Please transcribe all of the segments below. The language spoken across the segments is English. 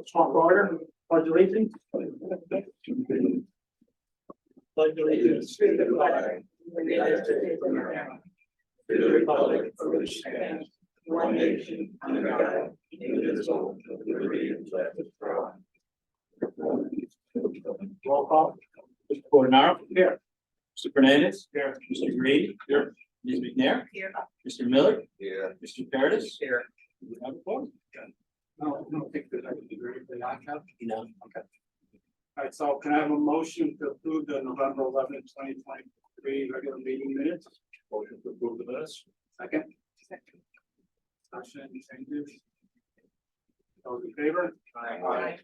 Small order, pledge allegiance. Pledge allegiance to the flag of the United States of America, to the republic for which stands one nation under God, indivisible, with liberty and justice for all. Roll call. Mr. Coronaro. Here. Mr. Fernandez. Here. Mr. Grady. Here. Ms. McNair. Here. Mr. Miller. Yeah. Mr. Paradis. Here. You have a vote. No, I don't think that I can do anything on that. No. Okay. All right, so can I have a motion to approve the November 11th, 2023 regular meeting minutes? Motion to approve the minutes. Second. Discussion, any changes? Those in favor? Aye.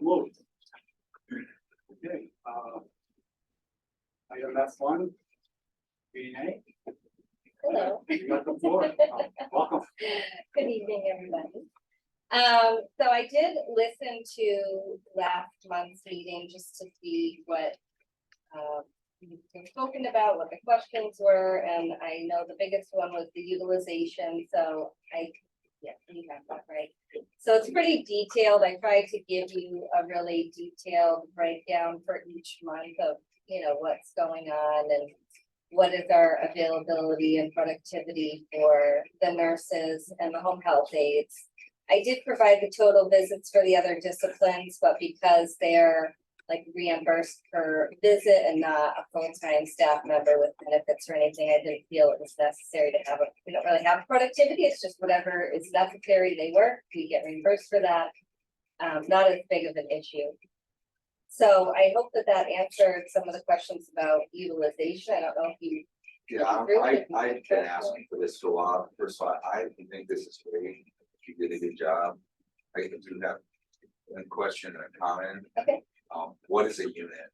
Moved. Okay, item that's one. B&A. Hello. You got the floor. Welcome. Good evening, everybody. So I did listen to last month's meeting just to see what you've been spoken about, what the questions were, and I know the biggest one was the utilization, so yeah, you have that right. So it's pretty detailed. I tried to give you a really detailed breakdown for each month of, what's going on and what is our availability and productivity for the nurses and the home health aides. I did provide the total visits for the other disciplines, but because they're like reimbursed per visit and not a full-time staff member with benefits or anything, I didn't feel it was necessary to have we don't really have productivity. It's just whatever is necessary, they work, we get reimbursed for that. Not as big of an issue. So I hope that answered some of the questions about utilization. I don't know if you. Yeah, I've been asking for this for a while. First of all, I think this is great. You did a good job. I do have one question and a comment. Okay. What is a unit?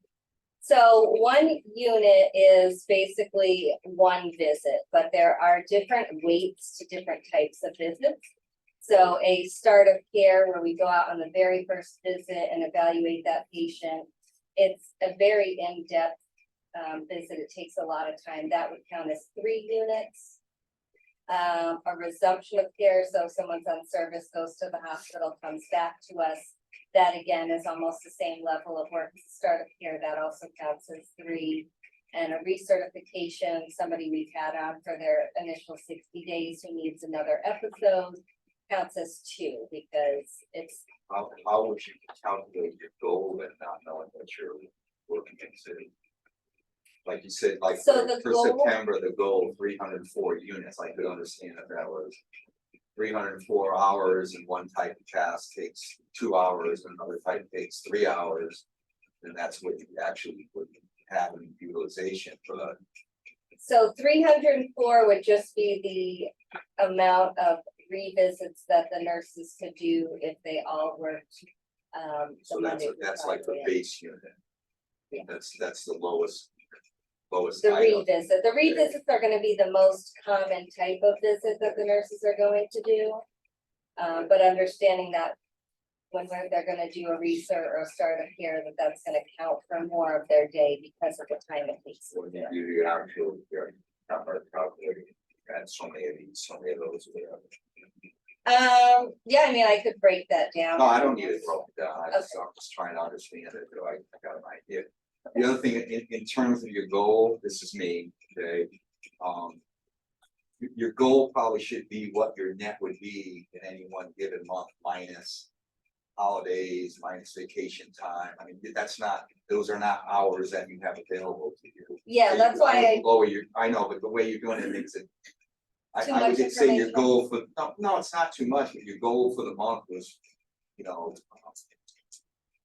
So one unit is basically one visit, but there are different weights to different types of visits. So a start of care where we go out on the very first visit and evaluate that patient. It's a very in-depth visit. It takes a lot of time. That would count as 3 units. A resumption of care, so someone's on service, goes to the hospital, comes back to us. That again is almost the same level of work as the start of care. That also counts as 3. And a recertification, somebody we've had on for their initial 60 days who needs another episode, counts as 2 because it's. How would you calculate your goal and not knowing what you're working in? Like you said, like So for September, the goal 304 units. I could understand if that was 304 hours and one type of task takes 2 hours, and another type takes 3 hours. And that's what you actually would have in utilization for that. So 304 would just be the amount of revisits that the nurses could do if they all worked. So that's like the base unit. Yeah. That's the lowest. The revisit. The revisits are going to be the most common type of visit that the nurses are going to do. But understanding that when they're going to do a research or a start of care, that's going to count for more of their day because of the time it takes. When you do the actual calculating, and so many of those. Yeah, I mean, I could break that down. No, I don't need it broken down. I'm just trying to understand it. I got an idea. The other thing, in terms of your goal, this is me, okay? Your goal probably should be what your net would be in any one given month, minus holidays, minus vacation time. I mean, those are not hours that you have available to you. Yeah, So that's why I know, but the way you're doing it makes it. Too I much would say your information. goal for, no, it's not too much, but your goal for the month was,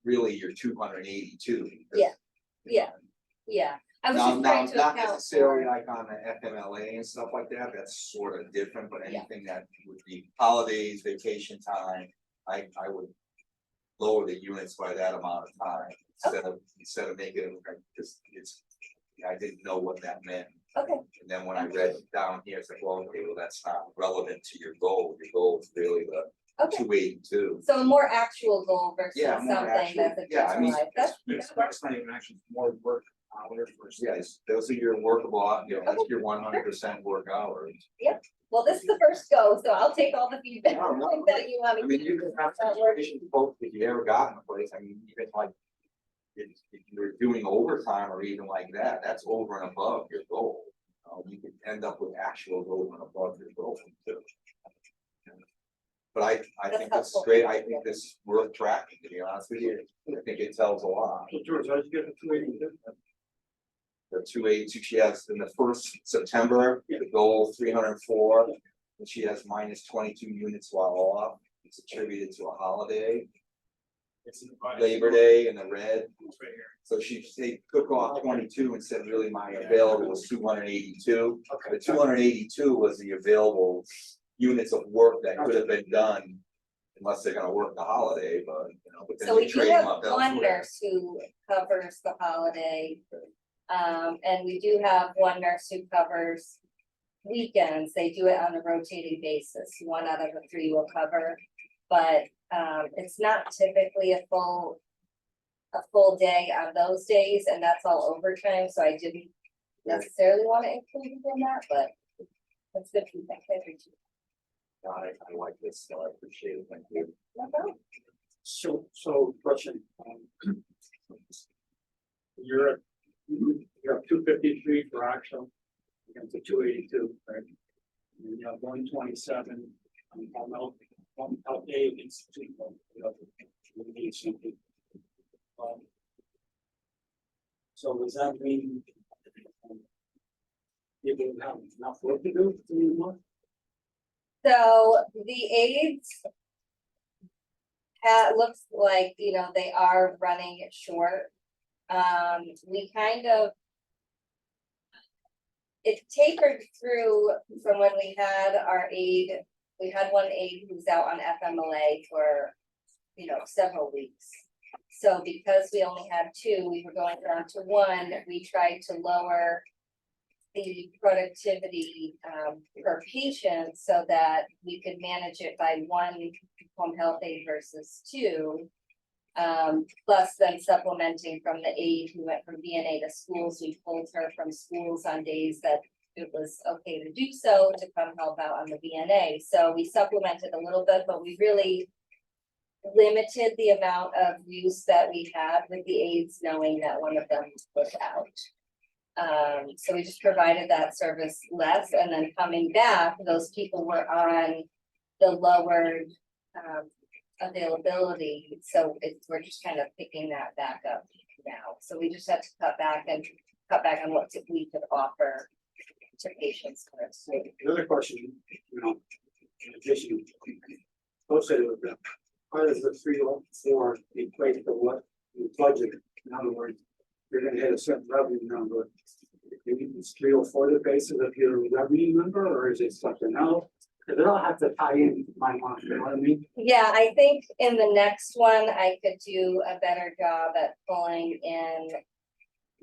really your 282. Yeah. I was Now, just trying to not account necessarily for. like on the FMLA and stuff like that, that's sort of different, but Yeah. anything that would be holidays, vacation time, I would lower the units by that amount of time instead of making it, because I didn't know what that meant. Okay. And then when I read it down here, it's like, well, okay, well, that's not relevant to your goal. Your goal is really the Okay. 282. So a more actual goal versus Yeah, more something actual. that's a Yeah, I mean, visualized. That's It's not even actually more work hours versus. Yes, those are your workable, you know, that's your 100% work hours. Well, this is the first go, so I'll take all the feedback No, no. that you want I me mean, to. you can have That works. situations, both, if you ever got in a place, I mean, even like. If you're doing overtime or even like that, that's over and above your goal. You could end up with actual goal and above your goal too. But I That's think this is helpful. great, I think this is worth tracking, to be honest with you, I think it tells a lot. So George, I just get a 282. The 282, she has in the first September, the goal 304, and she has minus 22 units while off. It's attributed to a holiday, It's in the body. Labor Day in the red. It's right here. So they took off 22 and said really my available was 282. Okay. The 282 was the available units of work that could have been done. Unless they're gonna work the holiday, but you know, but then So you we do trade them have up one elsewhere. nurse who covers the holiday. And we do have one nurse who covers weekends. They do it on a rotating basis. One out of the three will cover. But it's not typically a full day on those days, and that's all overtime, so I didn't necessarily want to include it in that, but that's good feedback. Thank you. I like this, so I appreciate it, thank you. No problem. So question. You're, you're 253 for actual. Against the 282, right? And you have 127 on health aid institute. We need something. So does that mean? You will have enough work to do anymore? So the aides. Looks like, they are running it short. We kind of. It tapered through from when we had our aide, we had one aide who's out on FMLA for, several weeks. So because we only had two, we were going down to one, we tried to lower the productivity per patient so that we could manage it by one home health aide versus two. Plus then supplementing from the aide who went from VNA to schools, we pulled her from schools on days that it was okay to do so to come help out on the VNA. So we supplemented a little bit, but we really limited the amount of use that we had with the aides, knowing that one of them was out. So we just provided that service less, and then coming back, those people were on the lowered availability, so we're just kind of picking that back up now. So we just had to cut back on what we could offer to patients. So the other question, in addition, associated with that, how does the 304 equate to what you budget? In other words, you're gonna hit a certain revenue number. Is 304 the basis of your revenue number, or is it something else? Because it all have to tie in my mind, you know what I mean? Yeah, I think in the next one, I could do a better job at pulling in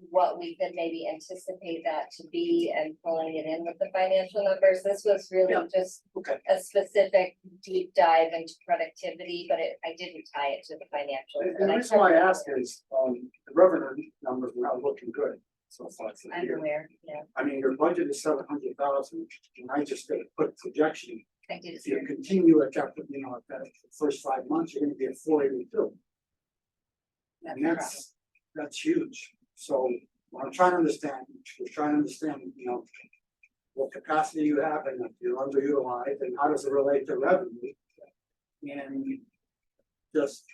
what we could maybe anticipate that to be and pulling it in with the financial numbers. This was really Yeah. just Okay. a specific deep dive into productivity, but I didn't tie it to the financials. And the reason why I ask is, the revenue numbers are not looking good. So far for the I'm year. aware, yeah, I mean, your budget is 700,000, and I just did a quick projection. I did If hear. you continue at that, at the first 5 months, you're gonna be at 482. And that's huge. So what I'm trying to understand, what capacity you have and if you're underutilized and how does it relate to revenue? And just,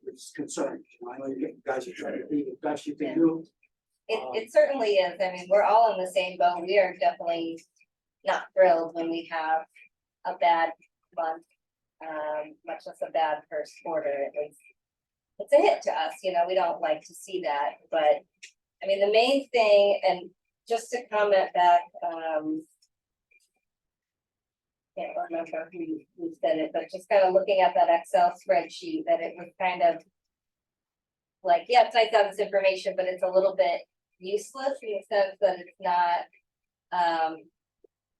it's concerning. I know you guys are trying to do the best you can do. It certainly is. I mean, we're all in the same boat. We are definitely not thrilled when we have a bad month, much less a bad first quarter. It's a hit to us, we don't like to see that, but I mean, the main thing, and just to comment back, can't remember who said it, but just kind of looking at that Excel spreadsheet, that it was kind of like, yeah, it's nice to have this information, but it's a little bit useless in the sense that it's not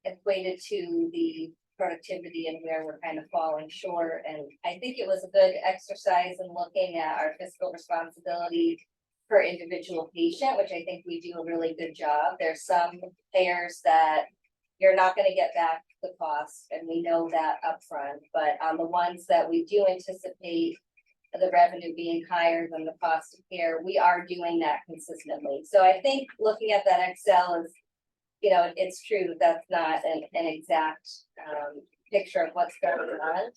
equated to the productivity and where we're kind of falling short. And I think it was a good exercise in looking at our fiscal responsibility per individual patient, which I think we do a really good job. There's some payers that you're not gonna get back the cost, and we know that upfront, but on the ones that we do anticipate the revenue being higher than the cost of care, we are doing that consistently. So I think looking at that Excel is, you know, it's true that that's not an exact picture of what's going on.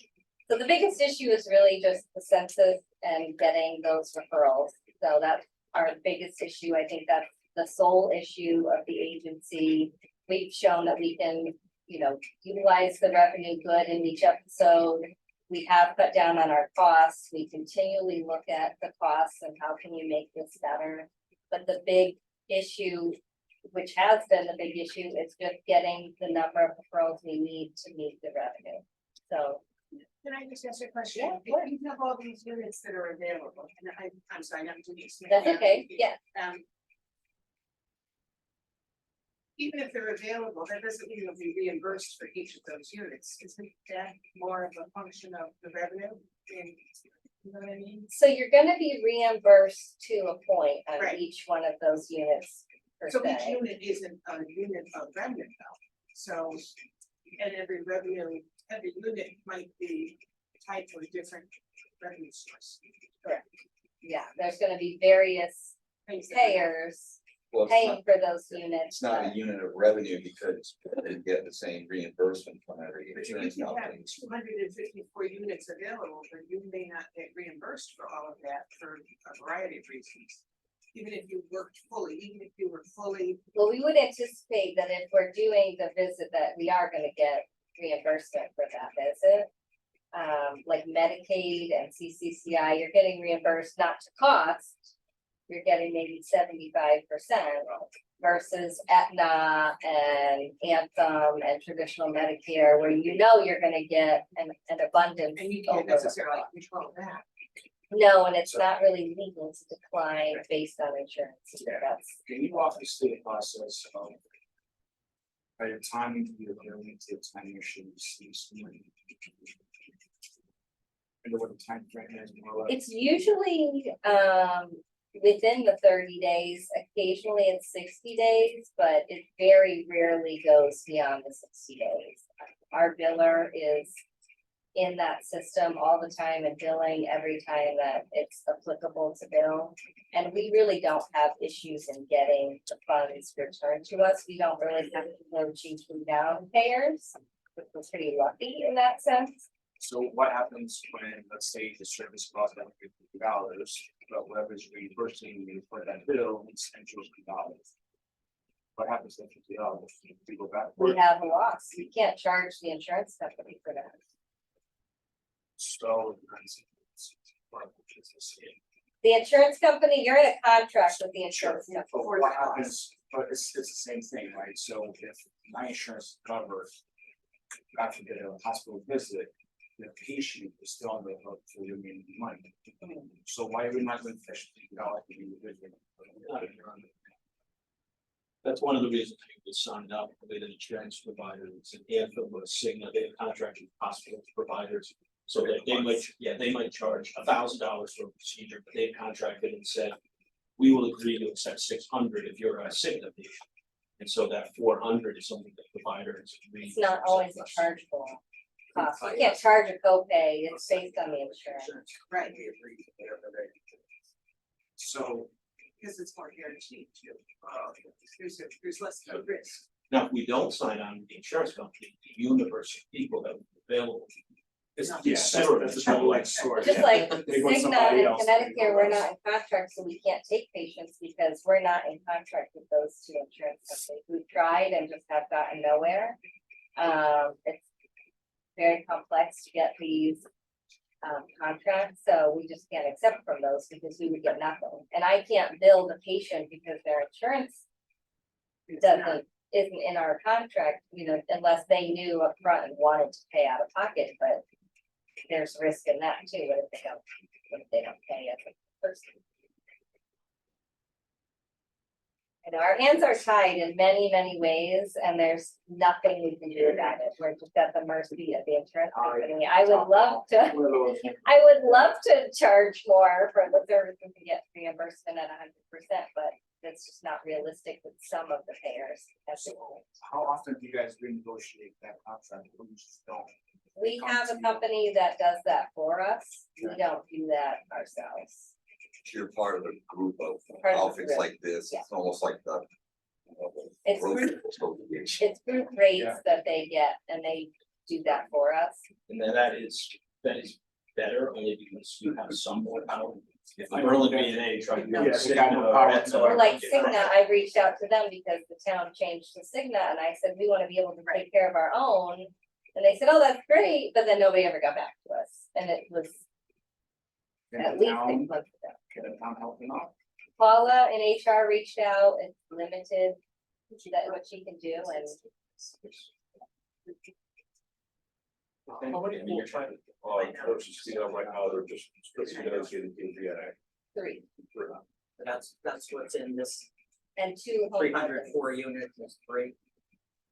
So the biggest issue is really just the census and getting those referrals. So that's our biggest issue. I think that's the sole issue of the agency. We've shown that we can, you know, utilize the revenue good in each episode. We have cut down on our costs. We continually look at the costs and how can we make this better. But the big issue, which has been the big issue, is just getting the number of referrals we need to meet the revenue. So. Can I just ask you a question? Yeah, If sure. you have all these units that are available, and I'm sorry, I'm Denise. Smith That's now. okay, yeah. Even if they're available, that doesn't mean they'll be reimbursed for each of those units. Isn't that more of a function of the revenue? And, you know what I mean? So you're gonna be reimbursed to a point on Right. each one of those units per So each se. unit isn't a unit of revenue though. So, and every unit might be tied to a different revenue source. Yeah, there's gonna be various Things that- payers Well, it's paying not, for those units. it's not a but- unit of revenue because they get the same reimbursement from every But you insurance can have company. 254 units available, but you may not get reimbursed for all of that for a variety of reasons. Even if you worked fully, even if you were fully, Well, we would anticipate that if we're doing the visit, that we are gonna get reimbursement for that visit. Like Medicaid and CCCI, you're getting reimbursed not to cost. You're getting maybe 75% versus Aetna and Anthem and traditional Medicare, where you know you're gonna get an abundance. and you can't over the necessarily cost. control that. No, and it's not really legal to decline based on insurance. Yeah. That's, Can you walk us through the process of by the time you're going to the time you should receive some money? I know what the time frame is more or less. it's usually, within the 30 days, occasionally it's 60 days, but it very rarely goes beyond the 60 days. Our biller is in that system all the time and billing every time that it's applicable to bill. And we really don't have issues in getting the funds returned to us. We don't really have to go chasing down payers, which we're pretty lucky in that sense. So what happens when, let's say, the service costs $50, but whoever's reimbursing you for that bill is $10? What happens to $50? Do you go back? We have a loss. We can't charge the insurance company for that. So. The insurance company, you're in a contract with the insurance But company. what happens, but it's the same thing, right? So if my insurance covers, God forbid, a hospital visit, the patient is still on the hook for your remaining money. So why are we not going to fish $50 to be individual? That's one of the reasons we signed up with an insurance provider, it's an Anthem or a Cigna, they have contracted with hospital providers. So that they might charge $1,000 for a procedure, but they've contracted and said, we will agree to accept $600 if you're a Cigna patient. And so that $400 is something that providers. It's not always a chargeable cost. You can't charge a copay. It's based on the insurance. Right. So, Because it's more guaranteed too. There's less of risk. Now, if we don't sign on with the insurance company, the universe of people that are available. Is yeah, considerable. that's a double-edged sword. Just like They want Cigna somebody and else to Connecticut, do we're it. not in contract, so we can't take patients because we're not in contract with those two insurance companies. We've tried and just have gotten nowhere. It's very complex to get these contracts, so we just can't accept from those because we would get nothing. And I can't bill the patient because their insurance isn't in our contract, you know, unless they knew upfront and wanted to pay out of pocket, but there's risk in that too, what if they don't pay as a person. And our hands are tied in many, many ways, and there's nothing we can do about it. We're just at the mercy of the insurance company. I would love to, I would love to charge more for the services and get reimbursement at 100%, but it's just not realistic with some of the payers. That's it. How often do you guys renegotiate that contract? Or you just don't? We have a company that does that for us. We don't do that ourselves. You're part of a group of Part of the outfits group, like this, yeah. it's almost like the. It's group group, association. it's group rates Yeah. that they get, and they do that for us. And then that is better only because you have some more power. If Berlin B and A tried to. Yeah, go they Cigna got no or power. Aetna Or or- like Cigna, I reached out to them because the town changed to Cigna, and I said, we wanna be able to take care of our own. And they said, oh, that's great, but then nobody ever got back to us, and it was at least 6 months ago. Can the town help them out? Paula in HR reached out, it's limited, that what she can do, and How many full time nurses do you have right now? They're just strictly dedicated to VNA. 3, That's what's in this and 2 home. 304 units is three.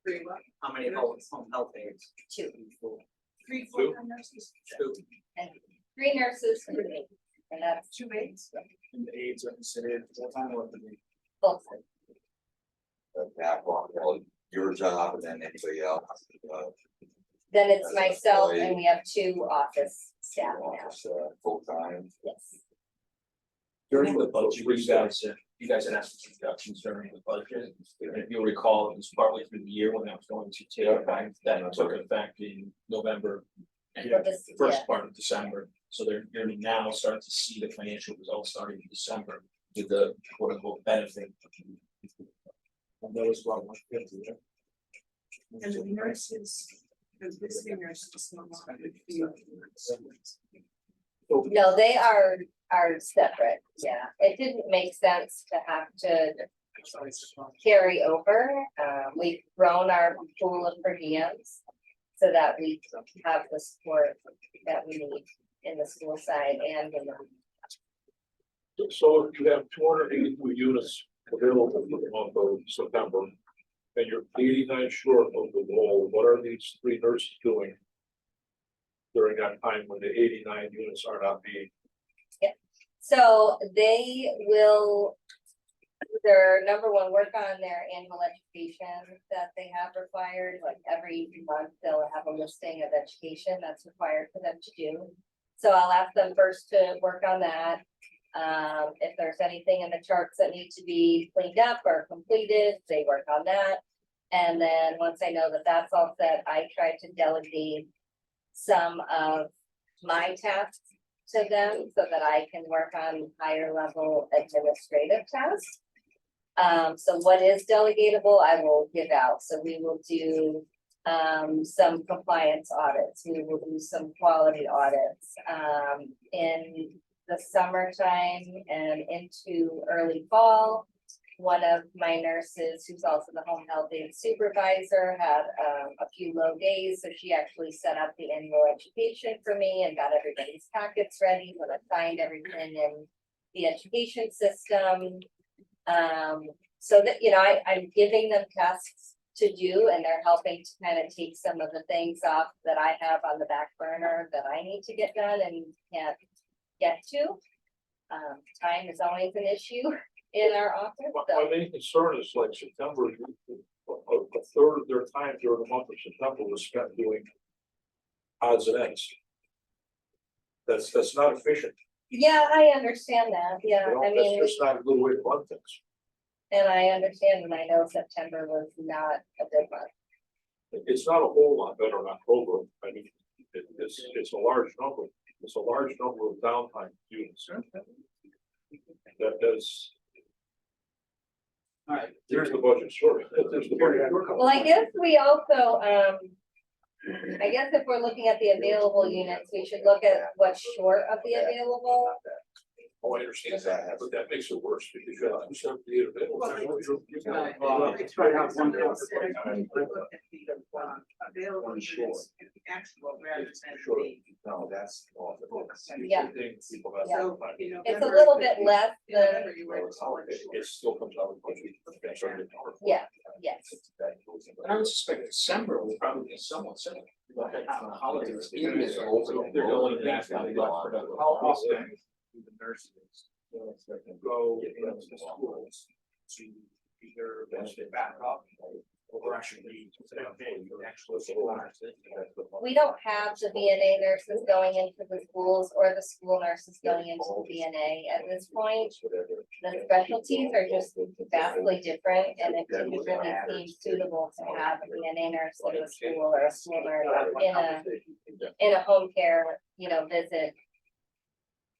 Three what? How many home health aides? 2, Three full-time nurses, Two. and 3 nurses, 3 aides, and that's 2 aides. And the aides are considered full-time or the? both. That one, well, your job and then anybody else. Then it's As an myself, employee. and we have 2 office staff now, Full time. yes. During the budget, you guys had asked for reductions during the budget. And if you'll recall, it was partly through the year when I was going to take effect, that took effect in November. And For this- first yeah. part of December, so you're now starting to see the financial results starting in December with the quote unquote benefit. And those were 150, yeah. And the nurses, the visiting nurses. No, they are separate, yeah, it didn't make sense to have to carry over. We've grown our pool of per diems so that we have the support that we need in the school side and in the. So if you have 282 units available for the month of September. And you're 89 short of the goal, what are these 3 nurses doing? During that time when the 89 units are not being, So they will either, number one, work on their annual education that they have required, like every month they'll have a listing of education that's required for them to do. So I'll ask them first to work on that. If there's anything in the charts that need to be cleaned up or completed, they work on that. And then once I know that that's all set, I try to delegate some of my tasks to them so that I can work on higher level administrative tasks. So what is delegatable, I will give out. So we will do some compliance audits. We will do some quality audits in the summertime and into early fall. One of my nurses, who's also the home health aide supervisor, had a few low days, so she actually set up the annual education for me and got everybody's packets ready, when I signed everything in the education system. So that, you know, I'm giving them tasks to do, and they're helping to kind of take some of the things off that I have on the back burner that I need to get done and can't get to. Time is always an issue in our office, my so. main concern is like September. A third of their time during the month of September was spent doing odds and ends. That's not efficient, Yeah, I understand that, yeah, you know, I that's mean, just not a good way to run things. and I understand, and I know September was not a good month. It's not a whole lot better than October, I mean, it's a large number, it's a large number of downtime units. That's, All right. there's the budget, sure, there's the budget. Well, I guess we also, I guess if we're looking at the available units, we should look at what's short of the available. Oh, I understand that, but that makes it worse because you have 278 available. Try to have one. Available units in actual rather than Sure. the. No, that's all the books. Yeah. People Yeah. So, you know. It's a little bit less in than, November, you were told- It still comes out. That's right. yeah, yes. And I would suspect December will probably be somewhat similar. But on the holidays, Even if it's open, they're going back to the productive. How often do the nurses go into the schools to either back up or actually. We don't have the VNA nurses going into the schools or the school nurses going into the VNA at this point. The specialties are just vastly different, and it didn't really seem suitable to have a VNA nurse in the school or a school nurse in a home care, visit.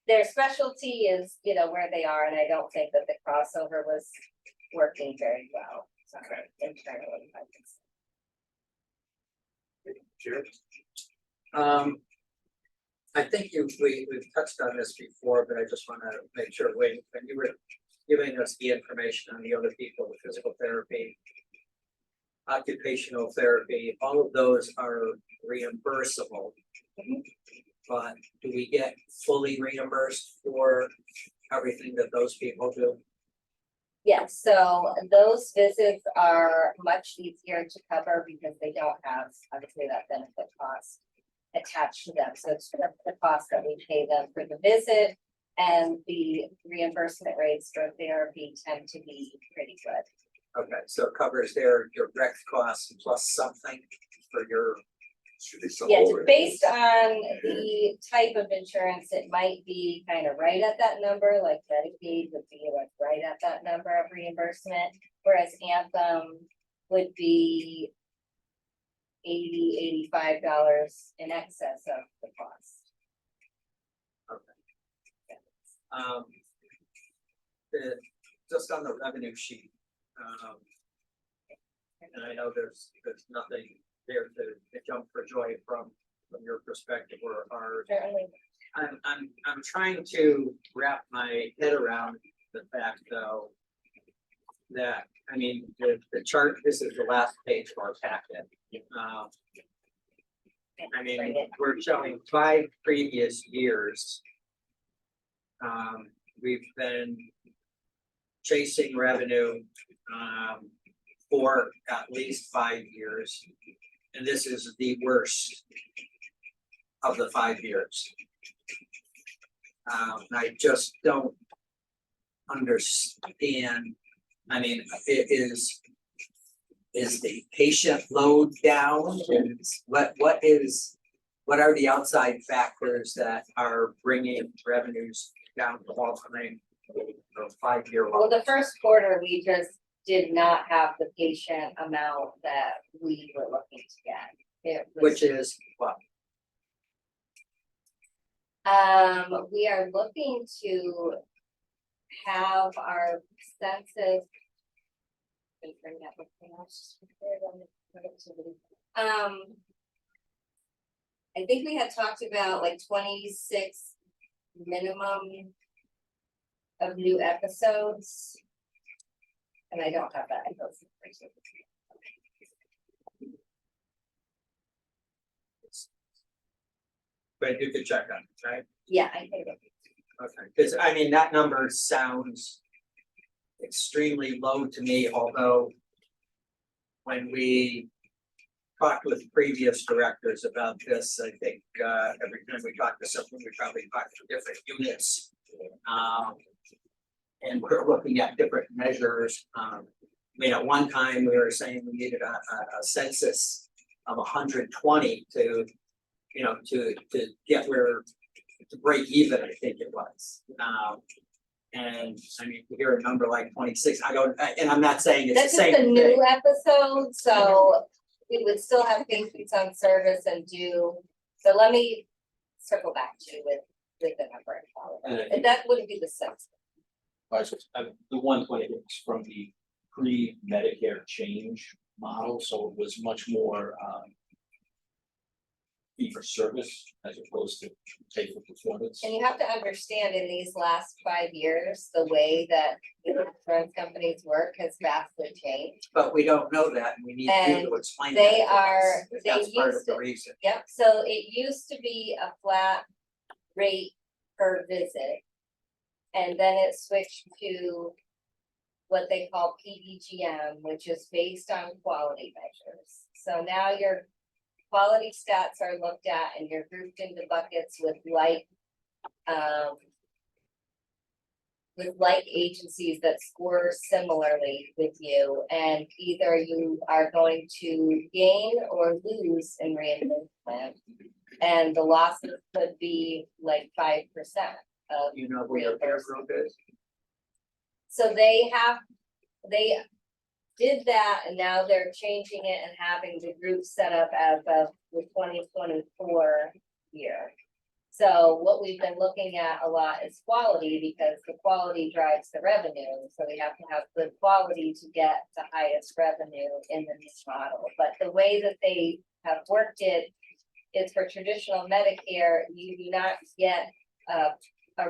Their specialty is, where they are, and I don't think that the crossover was working very well. So, internally, I can say. I think we've touched on this before, but I just wanna make sure, when you were giving us the information on the other people, with physical therapy, occupational therapy, all of those are reimbursable. But do we get fully reimbursed for everything that those people do? Yes, so those visits are much easier to cover because they don't have, obviously, that benefit cost attached to them. So it's just the cost that we pay them for the visit, and the reimbursement rates for therapy tend to be pretty good. Okay, so it covers your direct costs plus something for your, Yes, based on the type of insurance, it might be kind of right at that number, like Medicaid would be like right at that number of reimbursement, whereas Anthem would be $85 in excess of the cost. just on the revenue sheet. And I know there's nothing there to jump for joy from your perspective or ours. Certainly, I'm trying to wrap my head around the fact, though, that, I mean, the chart, this is the last page of our packet. I mean, we're showing 5 previous years. We've been chasing revenue for at least 5 years. And this is the worst of the 5 years. I just don't understand. I mean, is the patient load down? What are the outside factors that are bringing revenues down to all-time 5-year low? well, the first quarter, we just did not have the patient amount that we were looking to get. It was- Which is what? We are looking to have our census. I think we had talked about like 26 minimum of new episodes. And I don't have that. But you could check on it, right? Yeah, I think. Okay, because I mean, that number sounds extremely low to me, although when we talked with previous directors about this, I think every time we talk to someone, we probably talk to different units. And we're looking at different measures. I mean, at one time, we were saying we needed a census of 120 to get where, to break even, I think it was. And I mean, to hear a number like 26, and I'm not saying it's the This is same a thing. new episode, so we would still have patients on service and so let me circle back to you with the number. And that wouldn't be the sense. The 120 is from the pre-Medicare change model, so it was much more for service as opposed to pay for performance. And you have to understand in these last 5 years, the way that insurance companies work has vastly changed. But we don't know that, and we need you to explain that. they to us, are- if they That's part of used the to- reason. Yep, so it used to be a flat rate per visit. And then it switched to what they call PDGM, which is based on quality measures. So now your quality stats are looked at and you're grouped into buckets with agencies that score similarly with you, and either you are going to gain or lose in reimbursement. And the losses could be like 5% of, You know who your peer group is? so they did that and now they're changing it and having the group set up as of the 2024 year. So what we've been looking at a lot is quality, because the quality drives the revenue, so we have to have good quality to get the highest revenue in the new model. But the way that they have worked it is for traditional Medicare, you do not get a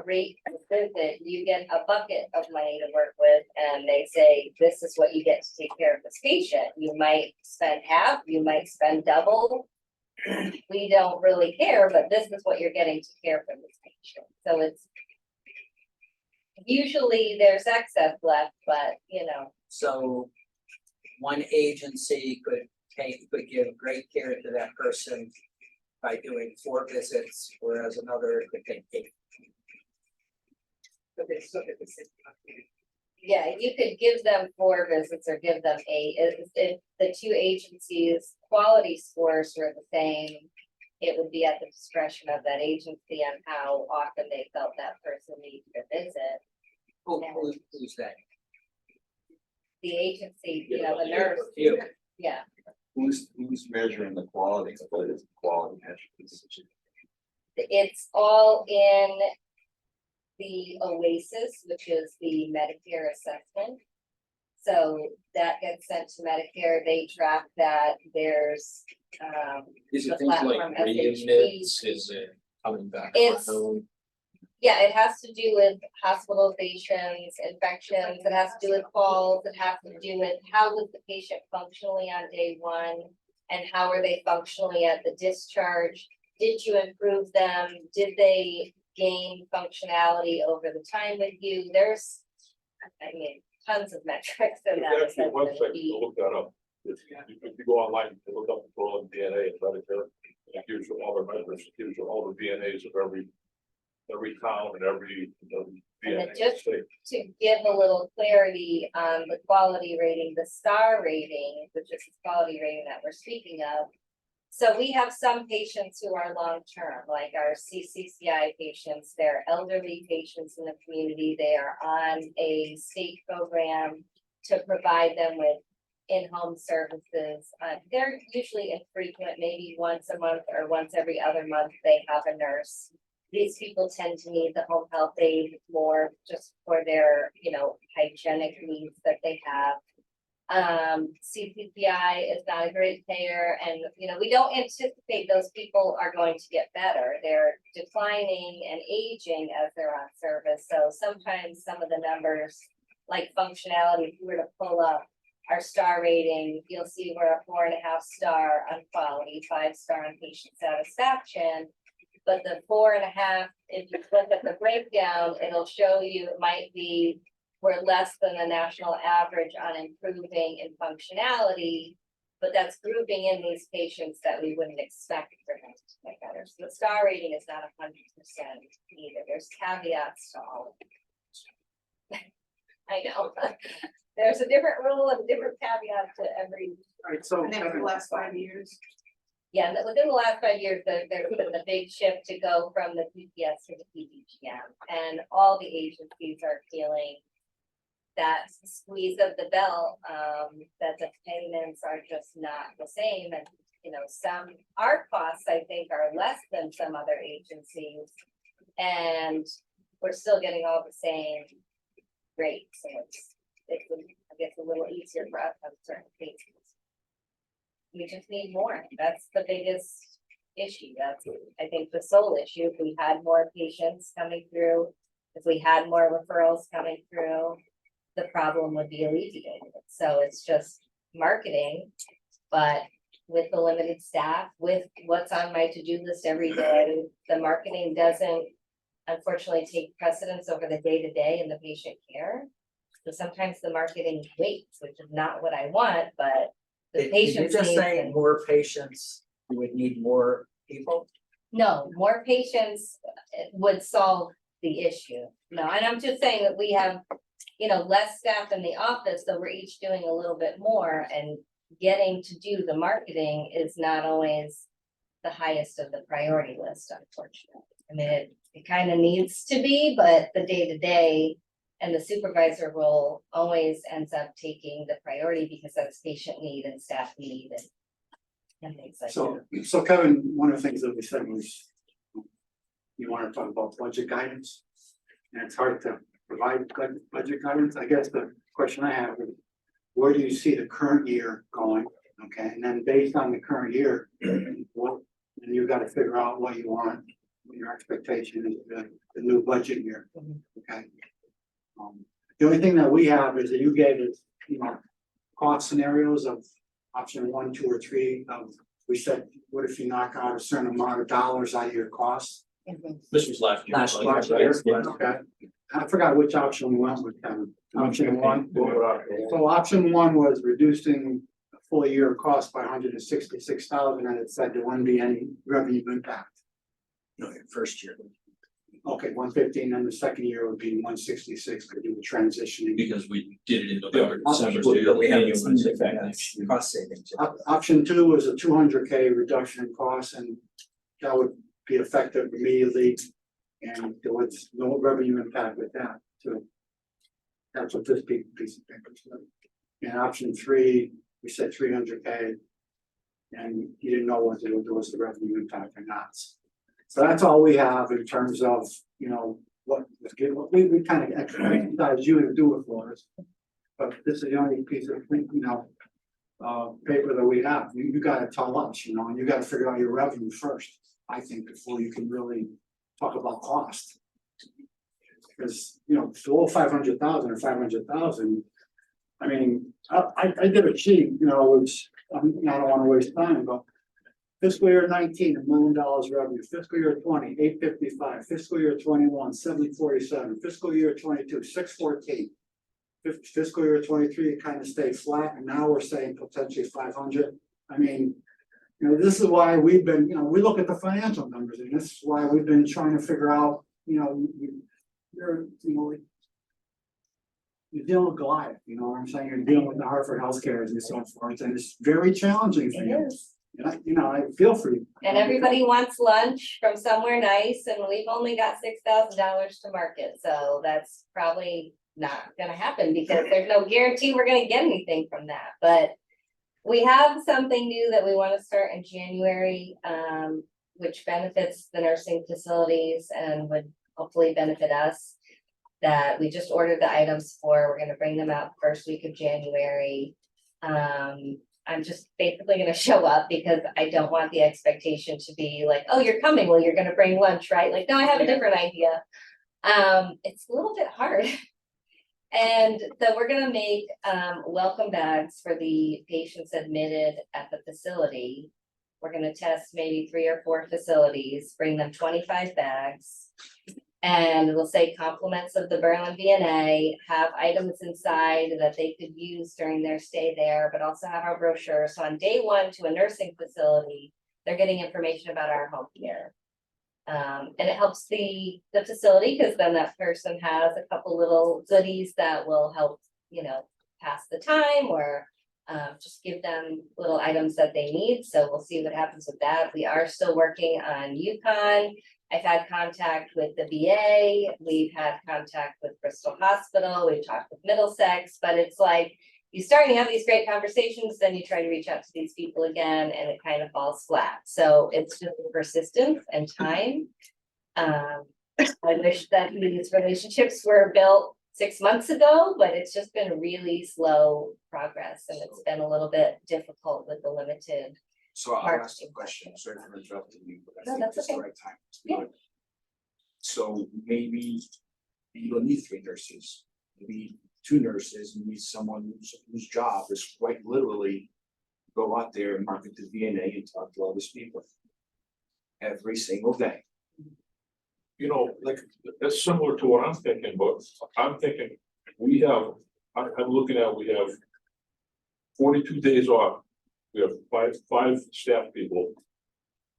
rate per visit, you get a bucket of money to work with, and they say, this is what you get to take care of this patient. You might spend half, you might spend double. We don't really care, but this is what you're getting to care for this patient. So it's usually there's excess left, but you know, So one agency could give great care to that person by doing 4 visits, whereas another could take 8. But they still get the same. yeah, you could give them 4 visits or give them 8. If the two agencies' quality scores were the same, it would be at the discretion of that agency on how often they felt that person needed a visit. Who's that? The agency, you know, the nurse, You. yeah, Who's measuring the quality of what is the quality measures? it's all in the OASIS, which is the Medicare assessment. So that gets sent to Medicare, they track that, there's, Is the it things like platform reading SHP. minutes, is it coming back? It's- on? yeah, it has to do with hospitalizations, infections, it has to do with calls, it has to do with how was the patient functionally on day 1? And how are they functionally at the discharge? Did you improve them? Did they gain functionality over the time with you? There's, I mean, tons of metrics in that. There's actually a assessment. website, you can look that up. If you go online, you can look up the quality DNA and Medicare. It gives you all the measures, it gives you all the DNAs of every town and every And DNA it just- state. To give a little clarity on the quality rating, the star rating, which is the quality rating that we're speaking of. So we have some patients who are long-term, like our CCCI patients, they're elderly patients in the community, they are on a state program to provide them with in-home services. They're usually infrequent, maybe once a month or once every other month, they have a nurse. These people tend to need the home health aid more just for their, you know, hygienic needs that they have. CCCI is not a great payer, and, you know, we don't anticipate those people are going to get better. They're declining and aging as they're on service, so sometimes some of the numbers, like functionality, if you were to pull up our star rating, you'll see we're a 4.5 star on quality, 5 star on patient satisfaction. But the 4.5, if you look at the breakdown, it'll show you it might be, we're less than the national average on improving in functionality. But that's grouping in these patients that we wouldn't expect for them to get better. So the star rating is not 100% either. There's caveats to all of it. I know. There's a different rule and a different caveat to every. Alright, so. And then for the last 5 years. Yeah, and within the last 5 years, there's been a big shift to go from the PPS to the PDGM. And all the agencies are feeling that squeeze of the belt, that the payments are just not the same. And, you know, our costs, I think, are less than some other agencies. And we're still getting all the same rates. So it's, I guess, a little easier for us on certain cases. We just need more. That's the biggest issue. That's, I think, the sole issue. If we had more patients coming through, if we had more referrals coming through, the problem would be alleviated. So it's just marketing, but with the limited staff, with what's on my to-do list every day, the marketing doesn't unfortunately take precedence over the day-to-day and the patient care. So sometimes the marketing waits, which is not what I want, but the Did you patients just need say to- more patients, you would need more people? No, more patients would solve the issue. No, and I'm just saying that we have, less staff in the office, so we're each doing a little bit more, and getting to do the marketing is not always the highest of the priority list, unfortunately. I mean, it kind of needs to be, but the day-to-day and the supervisor role always ends up taking the priority because that's patient need and staff need and things like that. So Kevin, one of the things that we said was, you wanna talk about budget guidance? And it's hard to provide budget guidance. I guess the question I have is, where do you see the current year going? Okay, and then based on the current year, what, and you gotta figure out what you want, what your expectation is, the new budget year, okay? The only thing that we have is that you gave us, cost scenarios of option 1, 2, or 3 of, we said, what if you knock out a certain amount of dollars out of your costs? This was last year. Last year. Okay, I forgot which option we went with, Kevin. Option 1. So option 1 was reducing the full year cost by 166,000, and it said there wouldn't be any revenue impact. No, first year. Okay, 115, and the second year would be 166, could do the transitioning. Because we did it in November, Yeah. December, so But we have annual is effective. cost savings. Option 2 was a 200K reduction in costs, and that would be effective immediately. And there was no revenue impact with that, too. That's what this piece of paper said. And option 3, we said 300K. And you didn't know whether there was the revenue impact or not. So that's all we have in terms of, what we kind of exercise you to do it for us. But this is the only piece of, paper that we have. You gotta tell us, and you gotta figure out your revenue first, I think, before you can really talk about cost. Because, below 500,000 or 500,000, I mean, I did a sheet, which I don't wanna waste time, but fiscal year 19, $1 million revenue, fiscal year 20, 855, fiscal year 21, 747, fiscal year 22, 614. Fiscal year 23, it kind of stayed flat, and now we're saying potentially 500. I mean, this is why we've been, we look at the financial numbers, and this is why we've been trying to figure out, you're dealing with Goliath, you know what I'm saying? You're dealing with the Hartford Healthcare and so forth, and it's very challenging for It you. is. And I feel for you. And everybody wants lunch from somewhere nice, and we've only got $6,000 to market, so that's probably not gonna happen because there's no guarantee we're gonna get anything from that, but we have something new that we want to start in January, which benefits the nursing facilities and would hopefully benefit us. That we just ordered the items for, we're gonna bring them out first week of January. I'm just basically gonna show up because I don't want the expectation to be like, oh, you're coming, well, you're gonna bring lunch, right? Like, no, I have a different idea. It's a little bit hard. And so we're gonna make welcome bags for the patients admitted at the facility. We're gonna test maybe 3 or 4 facilities, bring them 25 bags. And it'll say compliments of the Berlin VNA, have items inside that they could use during their stay there, but also have our brochure. So on day 1 to a nursing facility, they're getting information about our home care. And it helps the facility because then that person has a couple little goodies that will help, pass the time or just give them little items that they need. So we'll see what happens with that. We are still working on UConn. I've had contact with the VA. We've had contact with Bristol Hospital. We've talked with Middlesex, but it's like you start to have these great conversations, then you try to reach out to these people again and it kind of falls flat. So it's just persistence and time. I wish that these relationships were built 6 months ago, but it's just been really slow progress and it's been a little bit difficult with the limited So I'll Mark. ask the question, sorry for interrupting you, but I No, think that's this is the okay. right time to Yeah. do it. So maybe you don't need 3 nurses, you need 2 nurses, you need someone whose job is quite literally go out there and market the VNA and talk to all these people every single day. You know, like, that's similar to what I'm thinking, but I'm thinking, we have, I'm looking at, we have 42 days off. We have five staff people,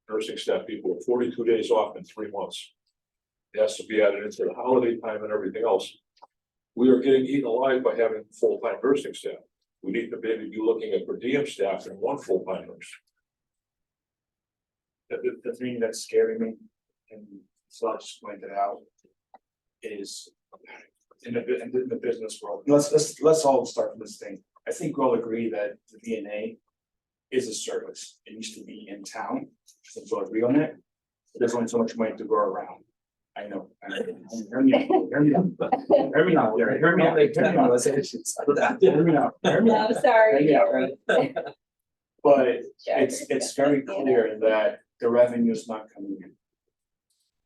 nursing staff people, 42 days off in 3 months. It has to be added into the holiday time and everything else. We are getting eaten alive by having full-time nursing staff. We need to maybe be looking at per diem staff and 1 full-time nurse. The thing that's scaring me, and Sal just pointed out, is in the business world, let's all start from this thing. I think we'll agree that the VNA is a service. It needs to be in town, so we'll agree on it. There's only so much money to go around. I know. Hear me out, hear me out. Hear me out, hear me out, hear me out. Hear me out, hear me out. I'm sorry. Hear me out. But Sure. it's very clear that the revenue is not coming in.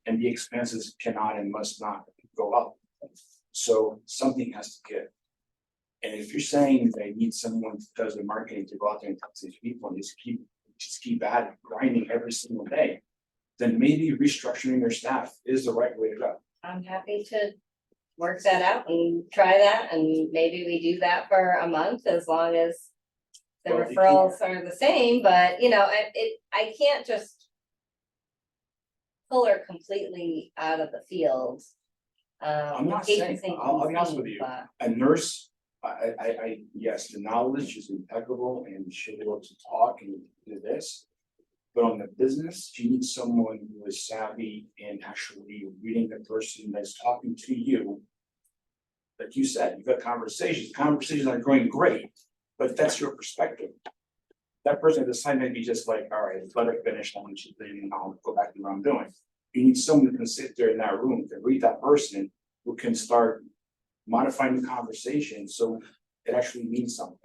And the expenses cannot and must not go up. So something has to give. And if you're saying they need someone who does the marketing to go out there and talk to these people and just keep at it, grinding every single day, then maybe restructuring your staff is the right way to go. I'm happy to work that out and try that, and maybe we do that for a month as long as the Well, you referrals are the same, but you know, I can't just pull her completely out of the field. I'm not hate to saying, think I'll be these honest with things, you. but- A nurse, yes, the knowledge is impeccable and she'll be able to talk and do this. But on the business, you need someone who is savvy in actually reading the person that's talking to you. Like you said, you've got conversations are going great, but that's your perspective. That person at this time may be just like, all right, let her finish, then I'll go back to what I'm doing. You need someone who can sit there in that room, to read that person, who can start modifying the conversation, so it actually means something.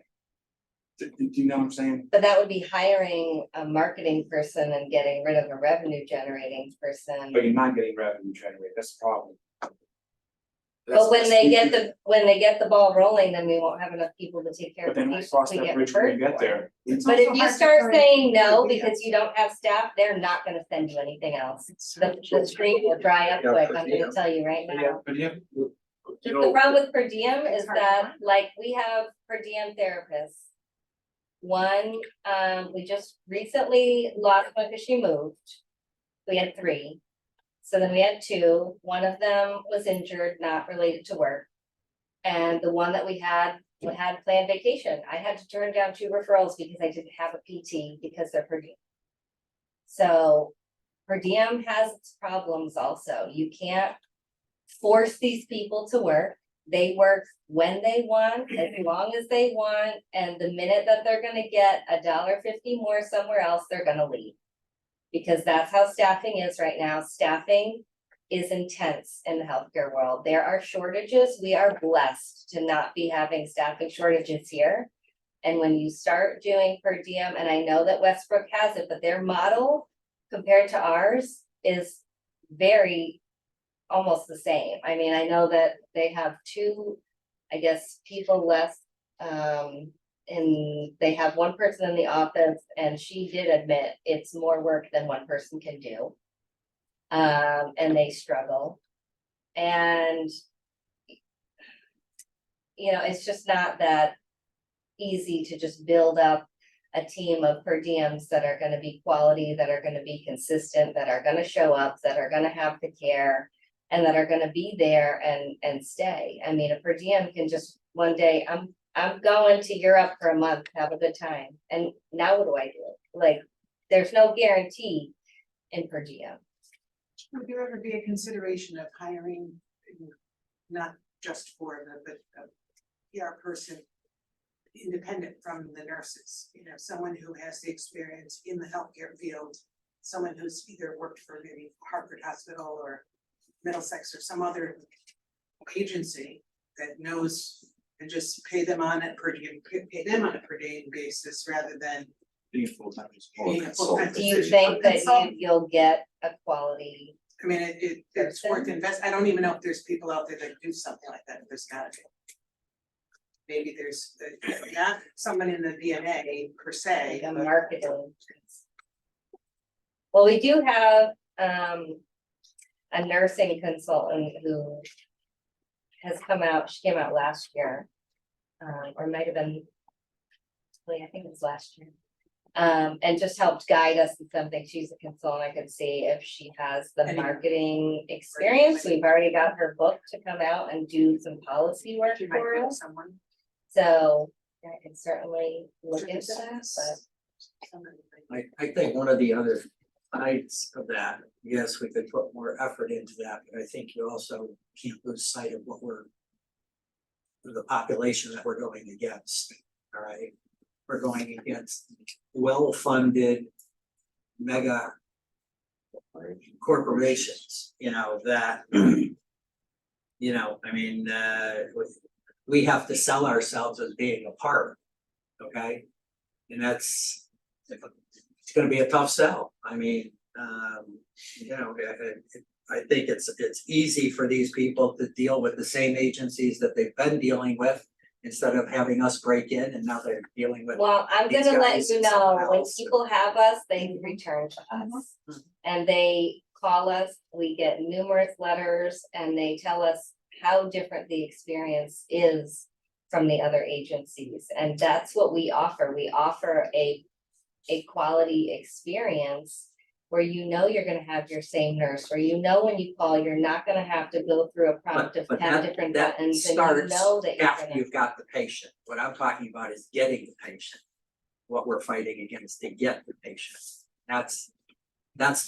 Do you know what I'm saying? But that would be hiring a marketing person and getting rid of a revenue generating person. But you're not getting revenue generated, that's the problem. But when they get the ball rolling, then we won't have enough people to take care But of the then we patients cross we that get bridge when we referred get for. there. It's But also if you hard to start find saying no per because diems. you don't have staff, they're not gonna send you anything else. It's The stream will dry up Yeah, quick, per I'm gonna diem. tell you right now. But yeah, you The know, problem with per diem is hard to that, find. like, we have per diem therapists. One, we just recently lost one because she moved. We had 3. So then we had 2, one of them was injured, not related to work. And the one that we had planned vacation. I had to turn down 2 referrals because I didn't have a PT because they're per diem. So per diem has its problems also. You can't force these people to work. They work when they want, as long as they want, and the minute that they're gonna get $1.50 more somewhere else, they're gonna leave. Because that's how staffing is right now. Staffing is intense in the healthcare world. There are shortages. We are blessed to not be having staffing shortages here. And when you start doing per diem, and I know that Westbrook has it, but their model compared to ours is very almost the same. I mean, I know that they have 2, I guess, people less. And they have 1 person in the office, and she did admit it's more work than 1 person can do. And they struggle. And you know, it's just not that easy to just build up a team of per diems that are gonna be quality, that are gonna be consistent, that are gonna show up, that are gonna have the care. And that are gonna be there and stay. I mean, a per diem can just one day, I'm going to Europe for a month, have a good time, and now what do I do? Like, there's no guarantee in per diem. Would there ever be a consideration of hiring, not just for but a PR person independent from the nurses, you know, someone who has the experience in the healthcare field, someone who's either worked for maybe Harvard Hospital or Middlesex or some other agency that knows, and just pay them on a per diem basis rather than Being full-time is Being a full-time Do you position. think that Consultant. you'll get a quality? I mean, it's worth invest, I don't even know if there's people out there that do something like that, there's gotta be. Maybe there's, not someone in the VNA per se, Like a but marketing. Well, we do have a nursing consultant who has come out, she came out last year. Or might have been, I think it was last year. And just helped guide us in something. She's a consultant. I could see if she has the Any- marketing experience. We've already got her book to come out and do some policy work you might for know us. someone. So I can certainly look into that, but. Somebody might- I think one of the other sides of that, yes, we could put more effort into that, but I think you also can't lose sight of what we're. The population that we're going against, all right? We're going against well-funded mega corporations, you know, that. You know, I mean, we have to sell ourselves as being a part, okay? And that's, it's gonna be a tough sell. I mean, you know, I think it's easy for these people to deal with the same agencies that they've been dealing with instead of having us break in and now they're dealing with. Well, I'm these gonna let guys you and know, someone when else. people have us, they return to us. And they call us, we get numerous letters and they tell us how different the experience is from the other agencies. And that's what we offer. We offer a quality experience where you know you're gonna have your same nurse, where you know when you call, you're not gonna have to go through a prompt of But 10 that- different that buttons and you starts know that you're after gonna. you've got the patient. What I'm talking about is getting the patient. What we're fighting against to get the patient. That's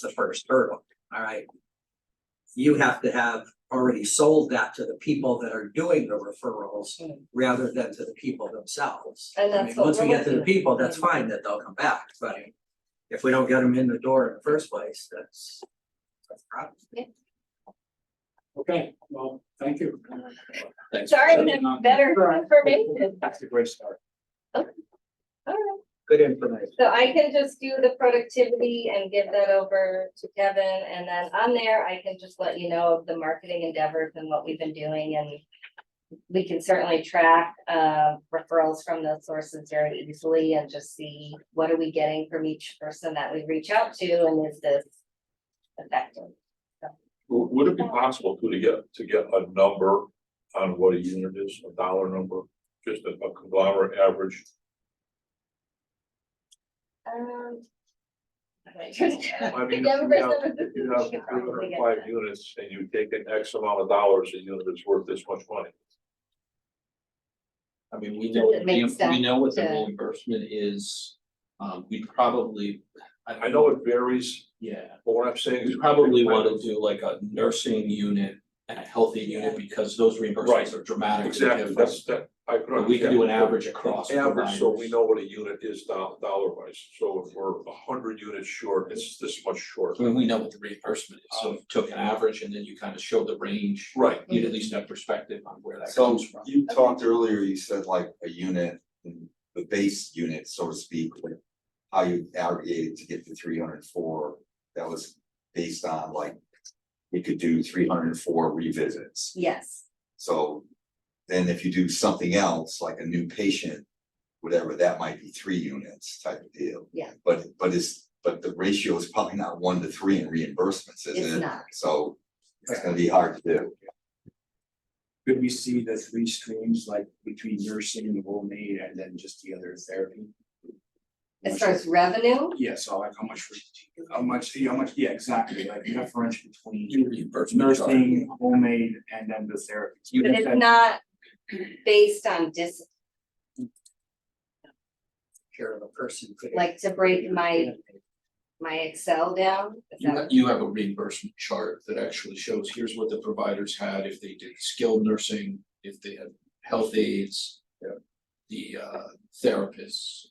the first hurdle, all right? You have to have already sold that to the people that are doing the referrals Mm. rather than to the people themselves. And I that's mean, what once we we're get to the looking at. people, that's fine that they'll come back, but if we don't get them in the door in the first place, that's a problem. Okay, well, thank you. Thanks. Sorry, I have better information. That's a great start. Alright. Good information. So I can just do the productivity and give that over to Kevin, and then on there, I can just let you know of the marketing endeavors and what we've been doing, and we can certainly track referrals from those sources very easily and just see what are we getting from each person that we reach out to, and is this effective? Would it be possible to get a number on what a unit is, a dollar number, just a conglomerate average? I mean, if you have 305 units and you take an X amount of dollars, a unit is worth this much money. I mean, we know, Does it make we know what the sense to- reimbursement is. We probably. I know it varies, Yeah, but what I'm saying is. we probably wanna do like a nursing unit and a healthy unit because those reimbursements are dramatically Exactly, different. that's that, I could. But we can do an understand. average across Average, so we providers. know what a unit is dollar wise, so if we're 100 units short, it's this much short. I mean, we know what the reimbursement is, so if you took an average and then you kind of show the range. Right. You'd at least have perspective on where that So comes from. you talked earlier, you said like a unit, the base unit, so to speak, like how you aggregated to get to 304, that was based on like we could do 304 revisits. Yes, So then if you do something else, like a new patient, whatever, that might be 3 units type of deal. Yeah. But the ratio is probably not 1 to 3 in reimbursements, it's isn't it? not. So it's gonna be hard to do. Could we see the 3 streams, like between nursing and home aid and then just the other therapy? As far as revenue, Yeah, so like how much, yeah, exactly, like the differential between Your reimbursement chart. nursing, home aid, and then the therapy. but it's not based on Care of a person could. like to break my Excel down. Is that- You have a reimbursement chart that actually shows, here's what the providers had if they did skilled nursing, if they had health aides. The therapists.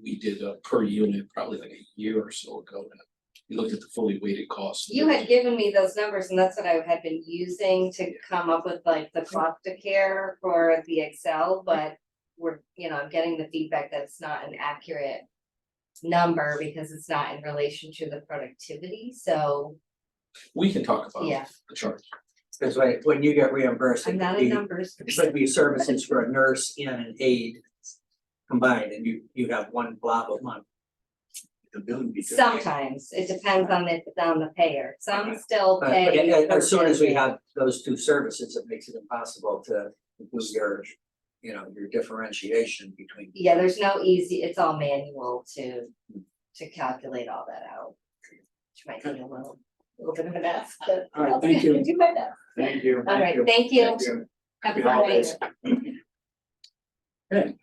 We did a per unit probably like a year or so ago, and we looked at the fully weighted costs. You had given me those numbers and that's what I had been using to come up with like the cost of care for the Excel, but I'm getting the feedback that it's not an accurate number because it's not in relation to the productivity, so, We can talk about yeah, the charge. Because when you get reimbursed, I'm it not could in be, numbers. it could be services for a nurse and an aide combined, and you have one blob of money. The billing be. Sometimes, it depends on the payer, some still But pay. as soon as we per have those two services, it makes it impossible to do your, your differentiation between. Yeah, there's no easy, it's all manual to calculate all that out. Which might be a little bit of a mess, but All right, I'll thank you. do my best. Thank you. All right, thank you. Have a good night.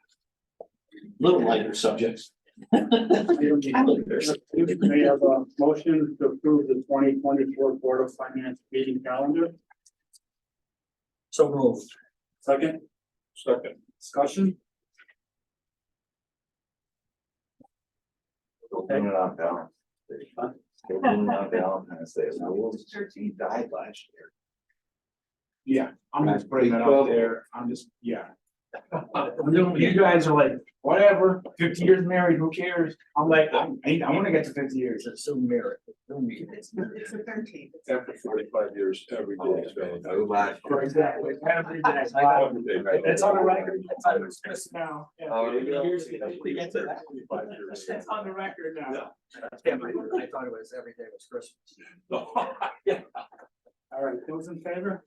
Little lighter subjects. May I have a motion to approve the 2024 Board of Finance meeting calendar? So moved. Second, discussion? Still doing it on balance. Still doing it on Valentine's Day. Now, Willis 13 died last year. Yeah, I'm just putting that out there, I'm just, yeah. You guys are like, whatever, 50 years married, who cares? I'm like, I wanna get to 50 years. It's a Zoom merit. It's the 13th. After 45 years, every day is Valentine's. Oh, last year. Exactly. Every day. Every day, right? It's on the record, it's on the Chris now. Yeah. Oh, yeah. We get to that. 45 years. It's on the record now. Yeah, but I thought it was every day was Christmas. Yeah. All right, those in favor?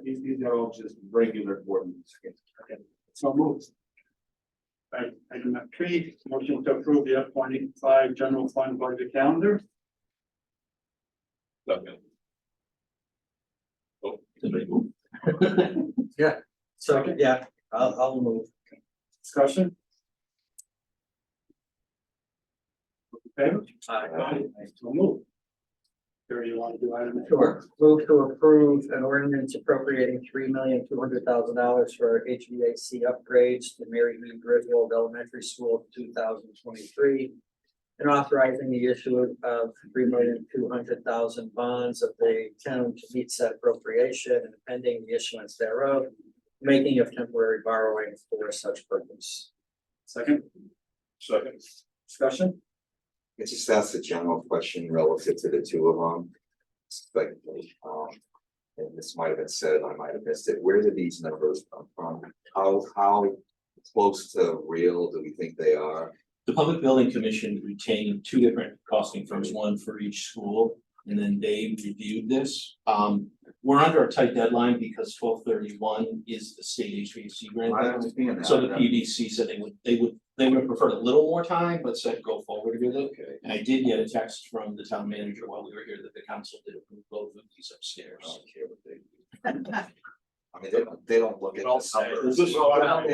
These are all just regular board meetings. So moved. All right, item number 3, motion to approve the F-25 general fund budget calendar. Second. Oh, So, yeah, I'll move. Discussion? Favor? So moved. Sure, you want to do item? Sure, move to approve an ordinance appropriating $3,200,000 for HVAC upgrades to Mary E. Griswold Elementary School 2023. And authorizing the issue of $3,200,000 bonds of the town to meet said appropriation and pending the issuance thereof, making of temporary borrowing for such purpose. Second, discussion? It's just that's a general question relative to the two of them. But, and this might have been said, I might have missed it. Where did these numbers come from? How close to real do we think they are? The Public Building Commission retained 2 different costing firms, one for each school, and then they reviewed this. We're under a tight deadline because 12/31 is the state HVAC grant. I understand that. So the PVC said they would have preferred a little more time, but said go forward with it. Okay. And I did get a text from the town manager while we were here that the council did approve both of these I upstairs. don't care what they. I mean, they don't look at the numbers. Is this? But I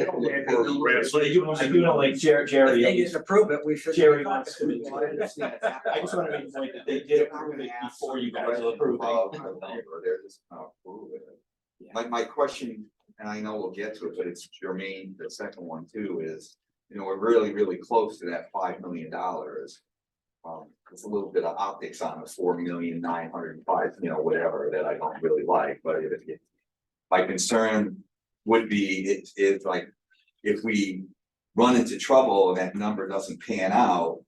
do know like Jerry, If they didn't approve it, we should. Jerry wants to. I understand that. I just want to make the point that they did approve it before you guys approved Well, it. the number, they're just not approving it. My question, and I know we'll get to it, but it's germane, the second one too, is, we're really close to that $5 million. It's a little bit of optics on the 4,905,000, whatever, that I don't really like, but my concern would be if like, if we run into trouble and that number doesn't pan out.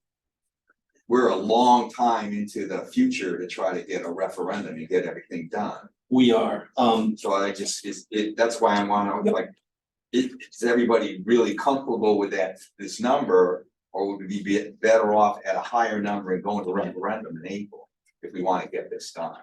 We're a long time into the future to try to get a referendum and get everything done. We are, So I just, that's why I want to, like, is everybody really comfortable with this number? Or would we be better off at a higher number and going to referendum in April if we want to get this done?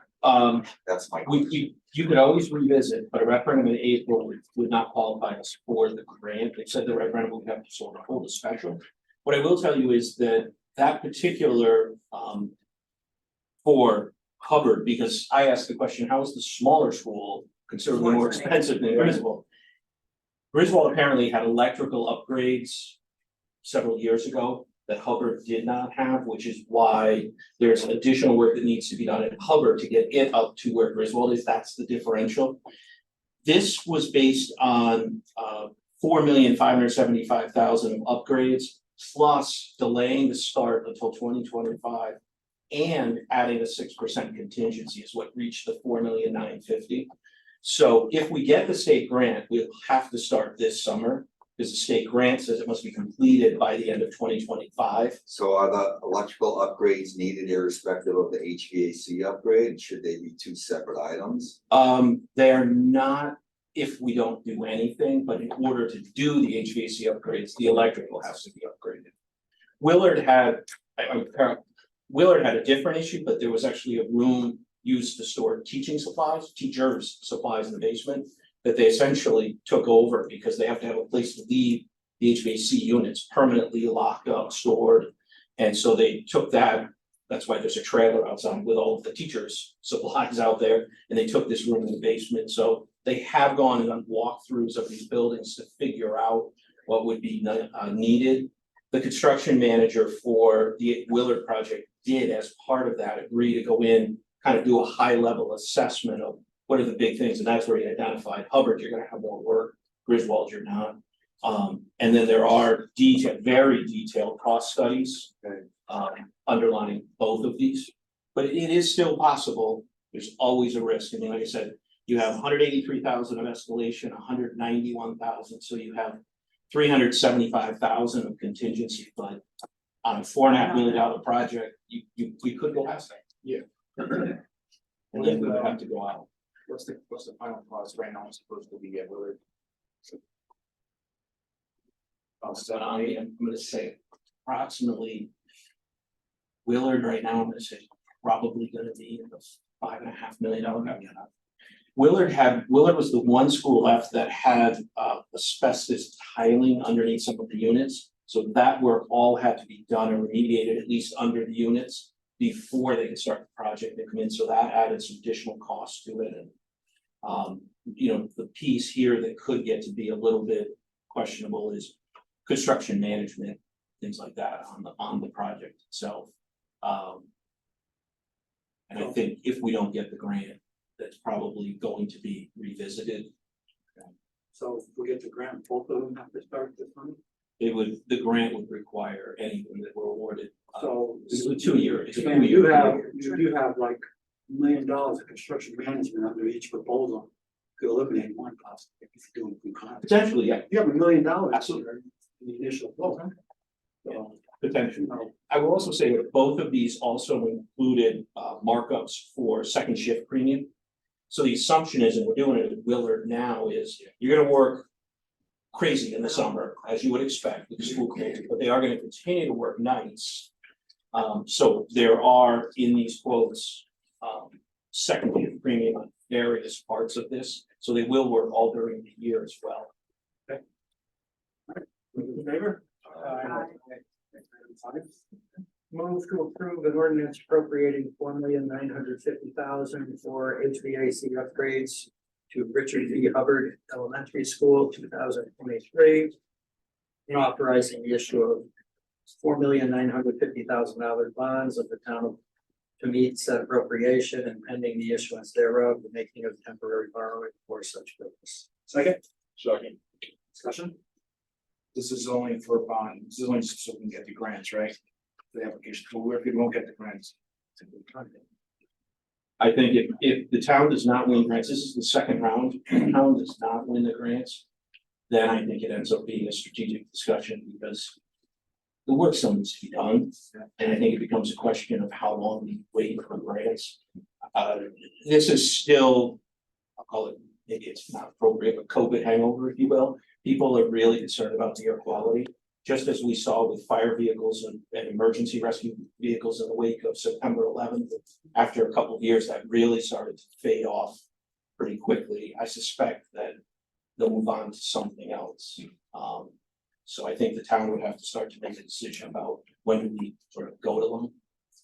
That's my question. you could always revisit, but a referendum in April would not qualify us for the grant. They said the referendum would have to sort of hold a special. What I will tell you is that particular, for Hubbard, because I asked the question, how is the smaller school considerably more expensive than Griswold? Griswold apparently had electrical upgrades several years ago that Hubbard did not have, which is why there's additional work that needs to be done at Hubbard to get it up to where Griswold is. That's the differential. This was based on $4,575,000 of upgrades, plus delaying the start until 2025 and adding a 6% contingency is what reached the $4,950,000. So if we get the state grant, we'll have to start this summer. because the state grant says it must be completed by the end of 2025. So are the electrical upgrades needed irrespective of the HVAC upgrade? Should they be two separate items? They are not if we don't do anything, but in order to do the HVAC upgrades, the electrical has to be upgraded. Willard had a different issue, but there was actually a room used to store teachers' supplies in the basement that they essentially took over because they have to have a place to leave the HVAC units permanently locked up, stored. And so they took that, that's why there's a trailer outside with all of the teachers' supplies out there, and they took this room in the basement. So they have gone and done walkthroughs of these buildings to figure out what would be needed. The construction manager for the Willard project did, as part of that, agree to go in, kind of do a high level assessment of what are the big things, and that's where he identified Hubbard, you're gonna have more work, Griswold, you're not. And then there are very detailed cost studies underlying both of these, but it is still possible. There's always a risk. I mean, like I said, you have 183,000 of escalation, 191,000, so you have 375,000 of contingency, but on a $4.5 million project, we could go past that. Yeah. And then we would have to go out. What's the final cost right now, it's supposed to be at Willard? So I'm gonna say approximately Willard right now, I'm gonna say probably gonna be in the $5.5 million. Willard was the one school left that had asbestos tiling underneath some of the units. So that work all had to be done and remediated, at least under the units, before they could start the project to come in. So that added some additional costs to it. And you know, the piece here that could get to be a little bit questionable is construction management, things like that on the project itself. And I think if we don't get the grant, that's probably going to be revisited. So if we get the grant, both of them have to start this money? The grant would require anything that we're awarded. So. This is a 2-year. It's a And you 2-year. do have like $1 million of construction management under each proposal. Could eliminate one cost if you're doing from contract. Potentially, yeah, You have $1 million. Absolutely. In the initial quote. So, potentially. you know, I will also say that both of these also included markups for second shift premium. So the assumption is, and we're doing it at Willard now, is you're gonna work crazy in the summer, as you would expect with the school closing, but they are gonna continue to work nights. So there are in these quotes, second shift premium on various parts of this, so they will work all during the year as well. in favor? Move to approve an ordinance appropriating $4,950,000 for HVAC upgrades to Richard V. Hubbard Elementary School, 2023. And authorizing the issue of $4,950,000 bonds of the town to meet said appropriation and pending the issuance thereof, the making of temporary borrowing for such purpose. Second, discussion? This is only for bond, this is only so we can get the grants, right? The application, but if we won't get the grants. I think if the town does not win grants, this is the second round, if the town does not win the grants, then I think it ends up being a strategic discussion because the work still needs to be done. And I think it becomes a question of how long we wait for grants. This is still, I'll call it, maybe it's not appropriate, but COVID hangover, if you will. People are really concerned about the air quality, just as we saw with fire vehicles and emergency rescue vehicles in the wake of September 11th. After a couple of years, that really started to fade off pretty quickly. I suspect that they'll move on to something else. So I think the town would have to start to make a decision about when do we sort of go to them.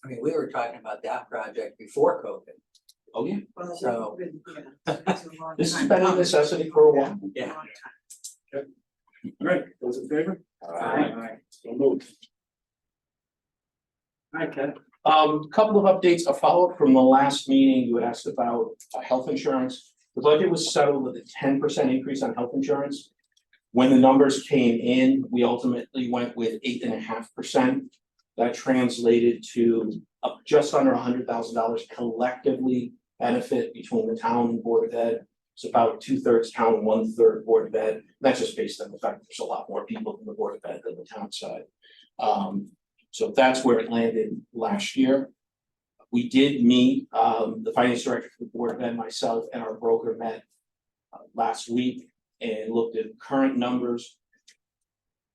I mean, we were talking about that project before COVID. Oh, yeah, Well, So- this has been a necessity for a while. Yeah. All right, those in favor? Aye. So moved. All right, Ken. Couple of updates, a follow-up from the last meeting, you had asked about health insurance. The budget was settled with a 10% increase on health insurance. When the numbers came in, we ultimately went with 8.5%. That translated to just under $100,000 collectively benefit between the town and Board of Ed It's about 2/3 town, 1/3 Board of Ed. That's just based on the fact that there's a lot more people in the Board of Ed than the town side. So that's where it landed last year. We did meet, the finance director for the Board of Ed, myself and our broker met last week and looked at current numbers.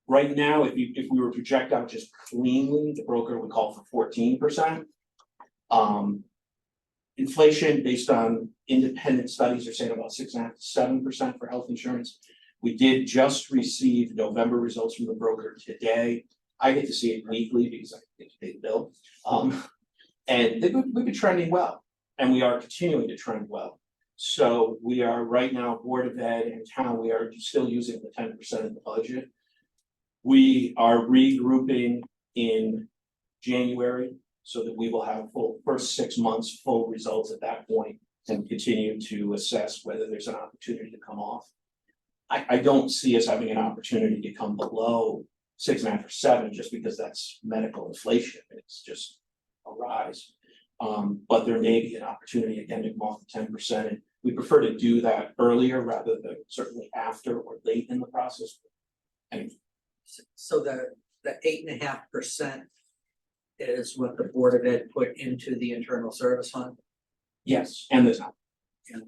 Right now, if we were to project out just cleanly, the broker would call for 14%. Inflation based on independent studies are saying about 6.5 to 7% for health insurance. We did just receive November results from the broker today. I get to see it weekly because I get to pay the bill. And we've been trending well, and we are continuing to trend well. So we are right now, Board of Ed and town, we are still using the 10% of the budget. We are regrouping in January so that we will have full first 6 months, full results at that point, and continue to assess whether there's an opportunity to come off. I don't see us having an opportunity to come below 6.5 or 7, just because that's medical inflation. It's just a rise. But there may be an opportunity again to come off 10%. And we prefer to do that earlier rather than certainly after or late in the process. And So the 8.5% is what the Board of Ed put into the internal service fund? yes, and the town. And,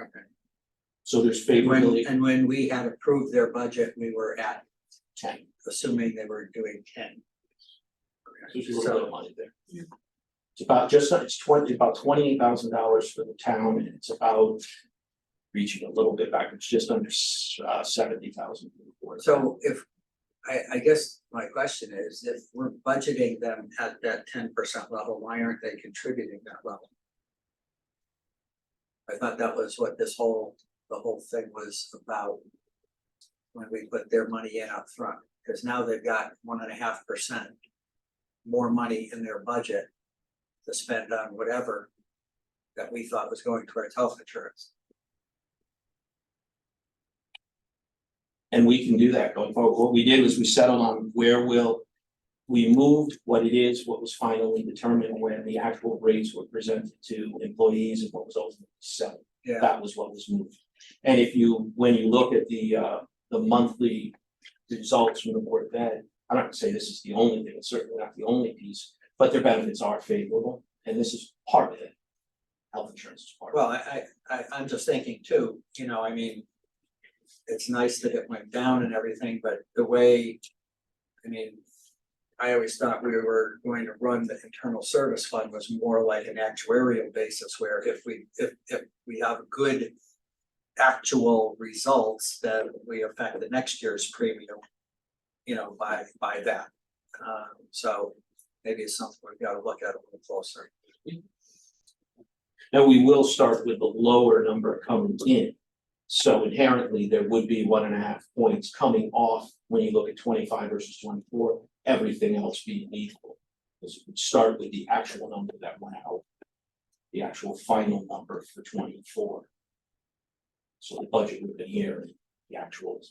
okay. So there's favorability And when we had approved their budget, we were at 10. assuming they were doing 10. There's a little bit of money there. It's about about $28,000 for the town, and it's about reaching a little bit back. It's just under 70,000. So if, I guess my question is, if we're budgeting them at that 10% level, why aren't they contributing that level? I thought that was what the whole thing was about. When we put their money in up front, because now they've got 1.5% more money in their budget to spend on whatever that we thought was going towards health insurance. And we can do that going forward. What we did was we settled on we moved what it is, what was finally determined when the actual rates were presented to employees and what was ultimately set. Yeah. That was what was moved. And when you look at the monthly results from the Board of Ed, I'm not gonna say this is the only thing, it's certainly not the only piece, but their benefits are favorable, and this is part of it. Health insurance is part of it. Well, I'm just thinking too, I mean, it's nice that it went down and everything, but the way, I always thought we were going to run the internal service fund was more like an actuarial basis, where if we have good actual results, then we affect the next year's premium, by that. So maybe it's something we've got to look at a little closer. Now, we will start with the lower number coming in. So inherently, there would be 1.5 points coming off when you look at 25 versus 24, everything else being equal. Because we start with the actual number that went out, the actual final number for 24. So the budget would have been here, and the actuals.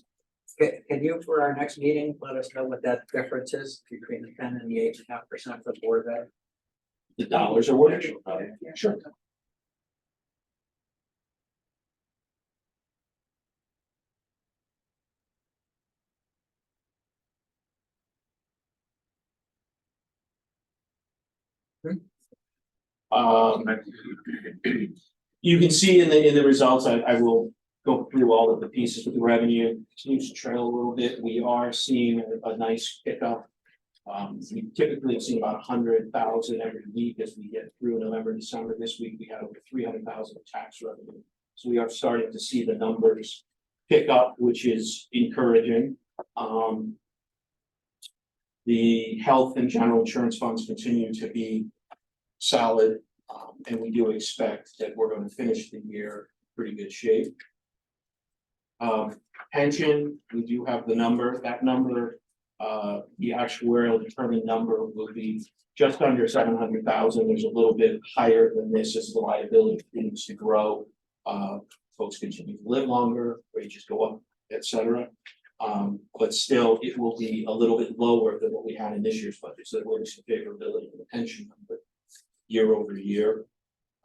Can you, for our next meeting, let us know what that difference is between the 10 and the 8.5% for the Board of Ed? The dollars are worth it. Sure. You can see in the results, I will go through all of the pieces with the revenue, continues to trail a little bit. We are seeing a nice pickup. We typically have seen about 100,000 every week as we get through November, December. This week, we had over 300,000 of tax revenue. So we are starting to see the numbers pick up, which is encouraging. The health and general insurance funds continue to be solid, and we do expect that we're going to finish the year in pretty good shape. Pension, we do have the number. That number, the actuarial determined number will be just under 700,000. There's a little bit higher than this as the liability continues to grow. Folks continue to live longer, wages go up, etc. But still, it will be a little bit lower than what we had in this year's budget. So there will be some favorability in the pension number year over year.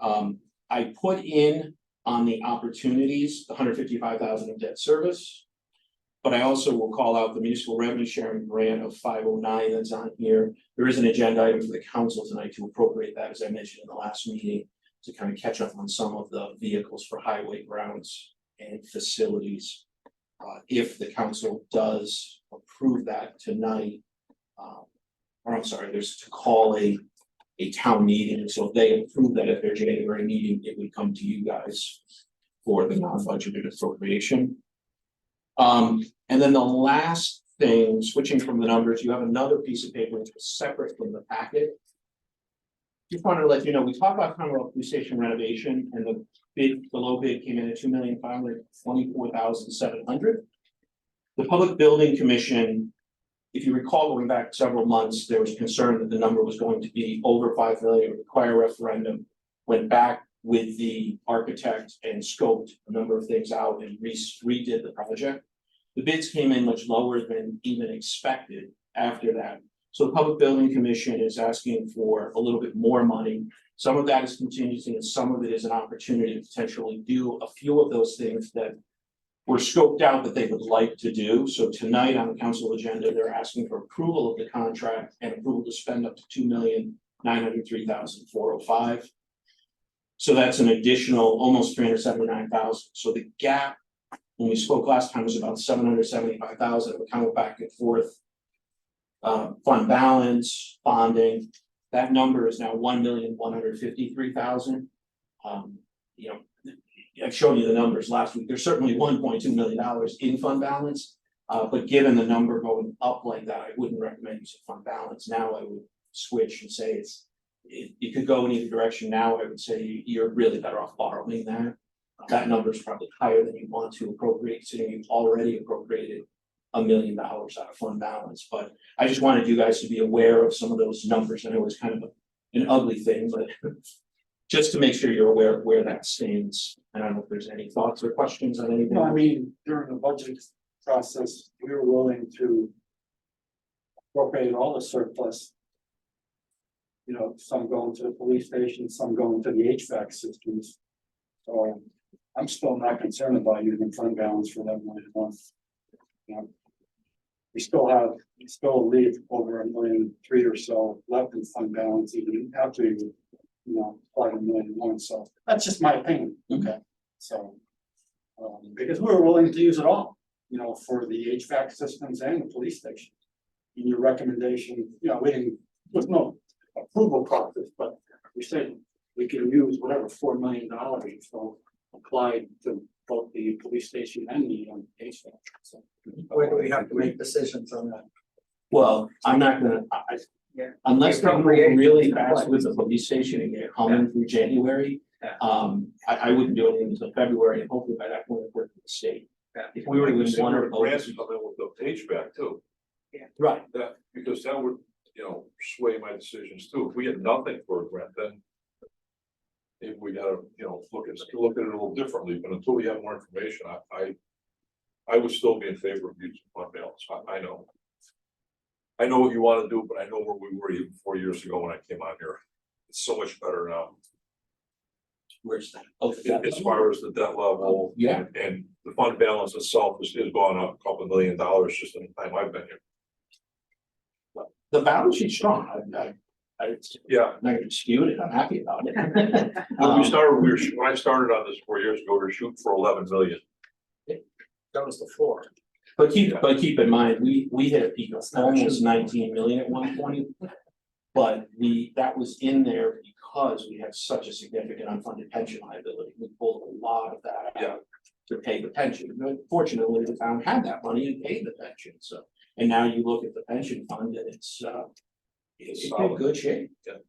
I put in on the opportunities, the $155,000 of debt service. But I also will call out the municipal revenue sharing grant of 509 that's on here. There is an agenda item for the council tonight to appropriate that, as I mentioned in the last meeting, to kind of catch up on some of the vehicles for highway grounds and facilities. If the council does approve that tonight, or I'm sorry, there's to call a town meeting. So if they approve that at their January meeting, it would come to you guys for the non-budgeted appropriation. And then the last thing, switching from the numbers, you have another piece of paper which was separate from the packet. Just wanted to let you know, we talked about Commonwealth Police Station renovation, and the low bid came in at $2,524,700. The Public Building Commission, if you recall, going back several months, there was concern that the number was going to be over 5 million, require a referendum. Went back with the architect and scoped a number of things out and redid the project. The bids came in much lower than even expected after that. So the Public Building Commission is asking for a little bit more money. Some of that is contingency and some of it is an opportunity to potentially do a few of those things that were scoped out that they would like to do. So tonight on the council agenda, they're asking for approval of the contract and approval to spend up to $2,903,405. So that's an additional almost $379,000. So the gap, when we spoke last time, was about $775,000. We kind of back and forth. Fund balance, bonding, that number is now $1,153,000. You know, I've shown you the numbers last week. There's certainly $1.2 million in fund balance. But given the number going up like that, I wouldn't recommend using fund balance. Now I would switch and say it could go in either direction. Now I would say you're really better off borrowing that. That number is probably higher than you want to appropriate, considering you've already appropriated $1 million out of fund balance. But I just wanted you guys to be aware of some of those numbers. I know it's kind of an ugly thing, but just to make sure you're aware of where that stands. I don't know if there's any thoughts or questions on anything. No, I mean, during the budget process, we were willing to appropriate all the surplus. You know, some going to the police station, some going to the HVAC systems. So I'm still not concerned about using fund balance for that $1,000,001. You know, we still leave over $1,300,000 or so left in fund balance even after you know, apply $1,000,001. So that's just my opinion. Okay. So, because we were willing to use it all, you know, for the HVAC systems and the police station. In your recommendation, you know, there's no approval process, but we said we can use whatever $4 million so applied to both the police station and the HVAC. So, Where do we have to make decisions on that? Well, I'm not gonna, Yeah. unless they move Appropriate. really fast with the police station and get it humming through January. Yeah. I wouldn't do anything until February, and hopefully by that point, we've worked with the state. Yeah. If we were to win one of Grants those. come in with the HVAC too, Right, that, because that would, you know, sway my decisions too. If we had nothing for a grant, then if we gotta, you know, look at it a little differently, but until we have more information, I would still be in favor of using fund balance. I know. I know what you wanna do, but I know where we were even 4 years ago when I came on here. It's so much better now, where's that? Oh, yeah. as far as the debt level. Yeah. And the fund balance itself has gone up a couple $1 million just in the time I've been here. The balance sheet's strong. I'm Yeah, not gonna dispute it. I'm happy about it. when I started on this 4 years ago, we were shooting for 11 million. That was the floor. But keep in mind, we hit a peak of almost 19 million at one point. But that was in there because we had such a significant unfunded pension liability. We pulled a lot of that out to pay the pension. But fortunately, the town had that money and paid the pension. So, and now you look at the pension fund and it's in good shape. Yeah.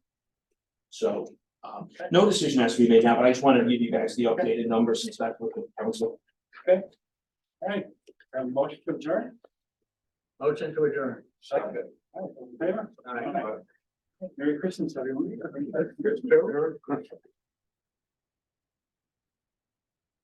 So, no decision has to be made now, but I just wanted to give you guys the updated numbers since that's what the council. all right, have a motion to adjourn. Motion to adjourn. Second. All right, all in favor? All right. Merry Christmas, everyone.